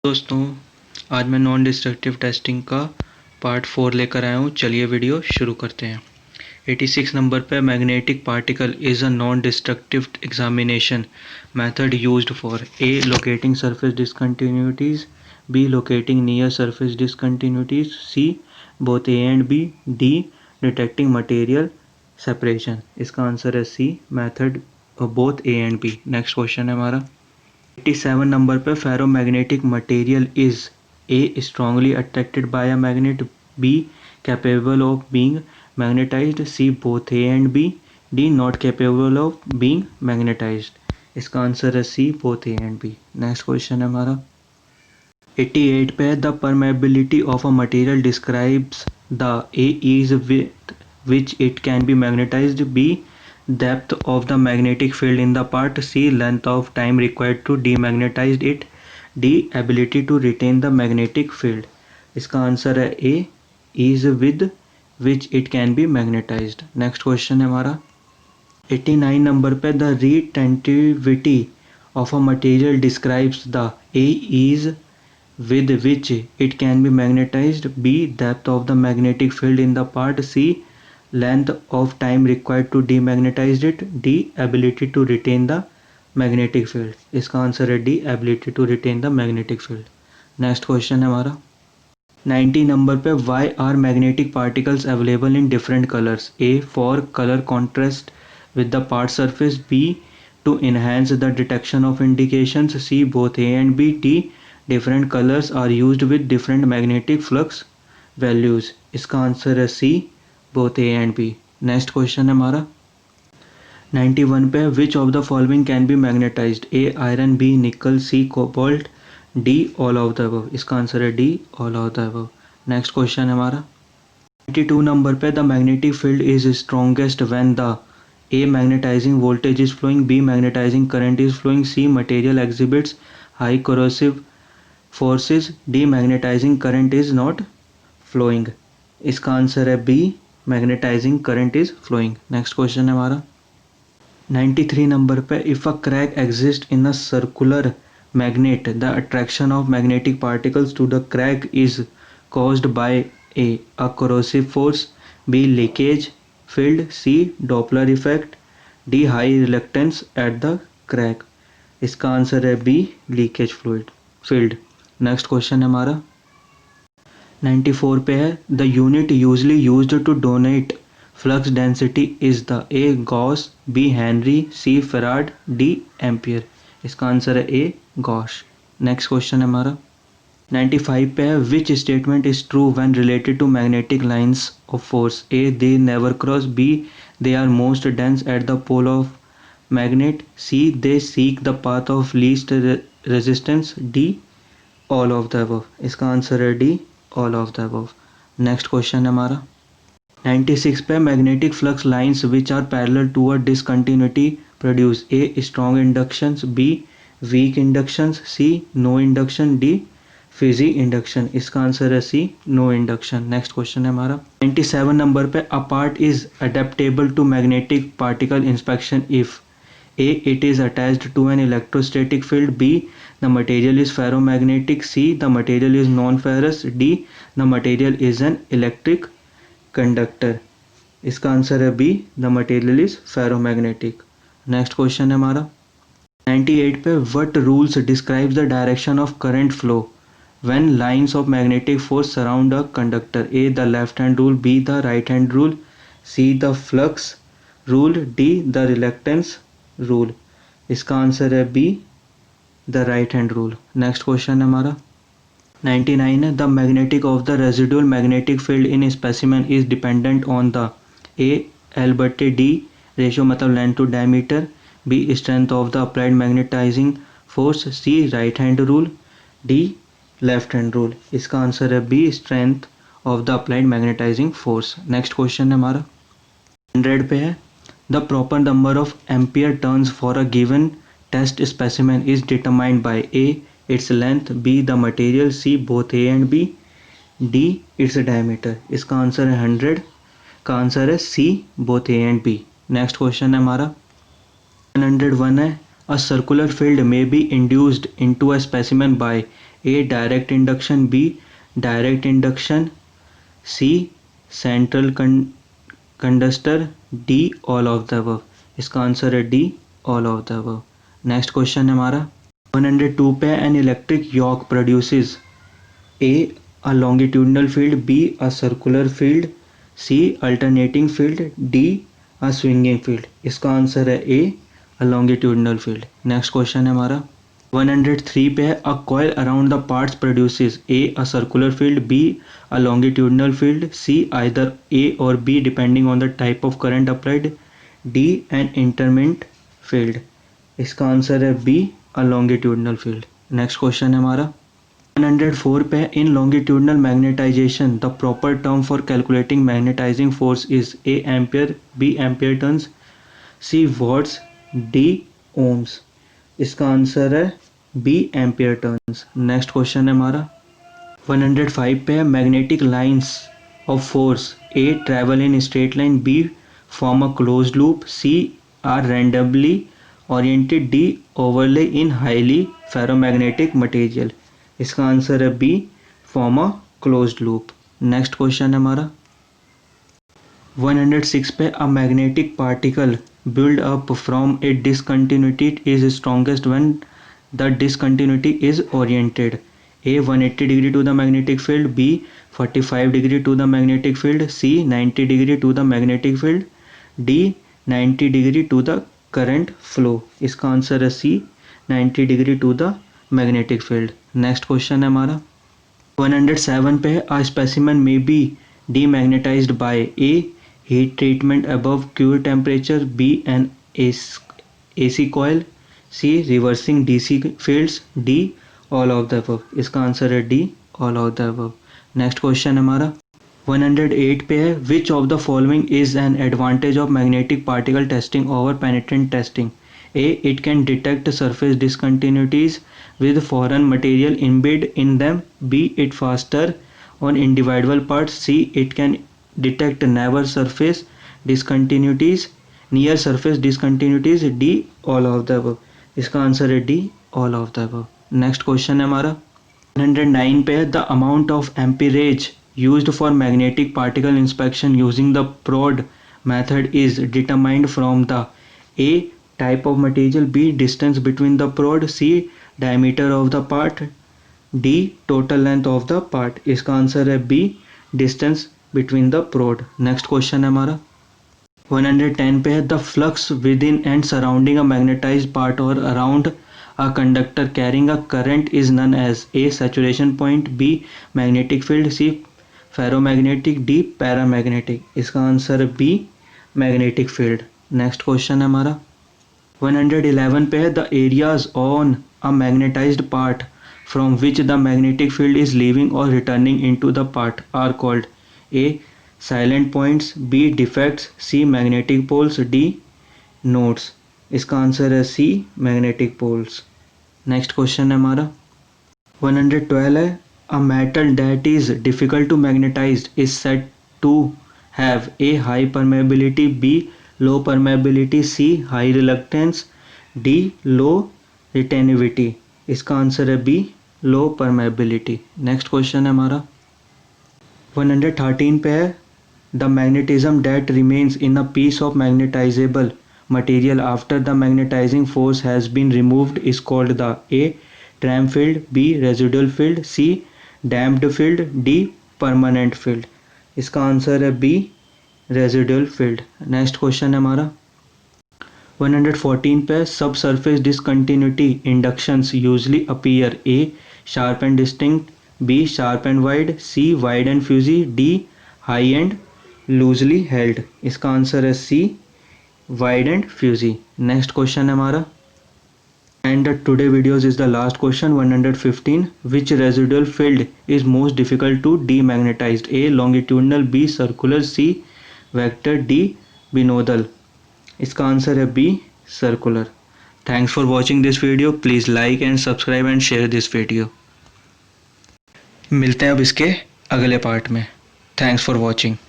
दोस्तों, आज मैं नॉन डिस्ट्रक्टिव टेस्टिंग का पार्ट 4 लेकर आया हूँ। चलिए वीडियो शुरू करते हैं। 86 नंबर पे magnetic particle is a non destructive examination method used for A locating surface discontinuities, B locating near surface discontinuities, C both A and B, D detecting material separation. इसका answer है C, method both A and B. Next question है हमारा 87 number पे ferromagnetic material is A strongly attracted by a magnet, B capable of being magnetized, C both A and B, D not capable of being magnetized. इसका answer है C, both A and B. Next question है हमारा 88 पे the permeability of a material describes the A ease with which it can be magnetized, b depth of the magnetic field in the part, c length of time required to demagnetize it, d ability to retain the magnetic field। इसका answer है a is with which it can be magnetized। Next question है हमारा 89 number पे the retentivity of a material describes the a is with which it can be magnetized, b depth of the magnetic field in the part, c length of time required to demagnetize it, d ability to retain the magnetic field। इसका answer है D, ability to retain the magnetic field. Next question है हमारा 90 number पे why are magnetic particles available in different colours, A for colour contrast with the part surface, b to enhance the detection of indications, c both a and b, d different colors are used with different magnetic flux values। इसका answer है C, both a and b। Next question है हमारा 91 पे which of the following can be magnetized, A iron, B nickel, C cobalt, D all of the above. इसका answer है D, all of the above. Next question है हमारा 92 number पे the magnetic field is strongest when the A magnetizing voltage is flowing, B magnetizing current is flowing, C material exhibits high corrosive forces, D magnetizing current is not flowing। इसका answer है B, magnetizing current is flowing। Next question है हमारा 93 number पे if a crack exists in a circular magnet, the attraction of magnetic particles to the crack is caused by a corrosive force, B leakage field, C Doppler effect, D high reluctance at the crack। इसका answer है B, leakage fluid field. Next question है हमारा 94 पे है the unit usually used to donate flux density is the A gauss, B henry, C farad, D ampere. इसका answer है A, Gauss. Next question है हमारा 95 पे है which statement is true when related to magnetic lines of force, A they never cross, B they are most dense at the pole of magnet, C they seek the path of least resistance, D all of the above. इसका answer है D, all of the above. Next question है हमारा 96 पे magnetic flux lines which are parallel to a discontinuity produce, A strong inductions, be weak inductions, C no induction, D fizzy induction. इसका answer है C, no induction. Next question है हमारा 97 number पे a part is adaptable to magnetic particle inspection if A it is attached to an electrostatic field, B the material is ferromagnetic, C the material is non ferrous, D the material is an electric conductor. इसका answer है B, the material is ferromagnetic. Next question है हमारा 98 पे what rules describes the direction of current flow when lines of magnetic force surround a conductor, a the left hand rule, b the right hand rule, c the flux rule, d the reluctance rule। इसका answer है B, the right hand rule. Next question है हमारा 99 है the magnetic of the residual magnetic field in specimen is dependent on the A L/D ratio मतलब length to diameter, B strength of the applied magnetising force, C right hand rule, D left hand rule. इसका answer है B, strength of the applied magnetising force. Next question है हमारा 100 पे है the proper number of ampere turns for a given test specimen is determined by A its length, B the material, C both A and B, D its diameter. इसका answer है 100 का answer है C, both A and B. Next question है हमारा 101 है a circular field may be induced into a specimen by A direct induction, B direct induction, C central conductor, D all of the above. इसका answer है D all of the above. Next question है हमारा 102 पे an electric yoke produces A a longitudinal field, B a circular field, C alternating field, D a swinging field. इसका answer है A a longitudinal field. Next question है हमारा 103 पे है a coil around the parts produces A a circular field, B a longitudinal field, C either A or B depending on the type of current applied, D an intermittent field. इसका answer है B a longitudinal field. Next question है हमारा 104 पे in longitudinal magnetization the proper term for calculating magnetizing force is A ampere, B ampere turns, C watts, D ohms. इसका answer है B ampere turns. Next question है हमारा 105 पे है magnetic lines of force A travel in straight line, B form a closed loop, C are randomly oriented, D overlay in highly ferromagnetic material। इसका answer है B form a closed loop. Next question है हमारा 106 पे a magnetic particle build up from a discontinuity is strongest when the discontinuity is oriented a 180 degree to the magnetic field, b 45 degree to the magnetic field, c 90 degree to the magnetic field, d 90 degree to the current flow. इसका answer है C 90 degree to the magnetic field. Next question है हमारा 107 पे है a specimen may be demagnetized by A heat treatment above Curie temperature, B an AC coil, C reversing DC fields, D all of the above. इसका answer है D all of the above. Next question है हमारा 108 पे है which of the following is an advantage of magnetic particle testing over penetrant testing, A it can detect surface discontinuities with foreign material embedded in them, b it faster on individual parts, c it can detect near surface discontinuities, d all of the above। इसका answer है D all of the above. Next question है हमारा 109 पे है the amount of amperage used for magnetic particle inspection using the prod method is determined from the a type of material, b distance between the prod, c diameter of the part, d total length of the part। इसका answer है b distance between the prod। Next question है हमारा 110 पे है the flux with in and surrounding a magnetized part और around a conductor carrying a current is known as a saturation point, b magnetic field, c ferromagnetic, d paramagnetic। इसका answer है B magnetic field. Next question है हमारा 111 पे है the areas on a magnetized part from which the magnetic field is leaving or returning into the part are called A silent points, B defects, C magnetic poles, D nodes. इसका answer है C magnetic poles. Next question है हमारा 112 है a metal that is difficult to magnetize is said to have A high permeability, B low permeability, C high reluctance, D low retentivity. इसका answer है B low permeability. Next question है हमारा 113 पे है the magnetism that remains in a piece of magnetizable material after the magnetizing force has been removed is called the a tram field, b residual field, c damped field, d permanent field। इसका answer है b residual field। Next question है हमारा 114 पे subsurface discontinuity inductions usually appear A sharp and distinct, B sharp and wide, C wide and fuzzy, D high and loosely held. इसका answer है C wide and fuzzy। next question है हमारा and today videos is the last question 115 which residual field is most difficult to demagnetize, a longitudinal, b circular, c vector, d binodal। इसका answer है b circular। thanks for watching this video, please like and subscribe and share this video। मिलते हैं अब इसके अगले part में। thanks for watching।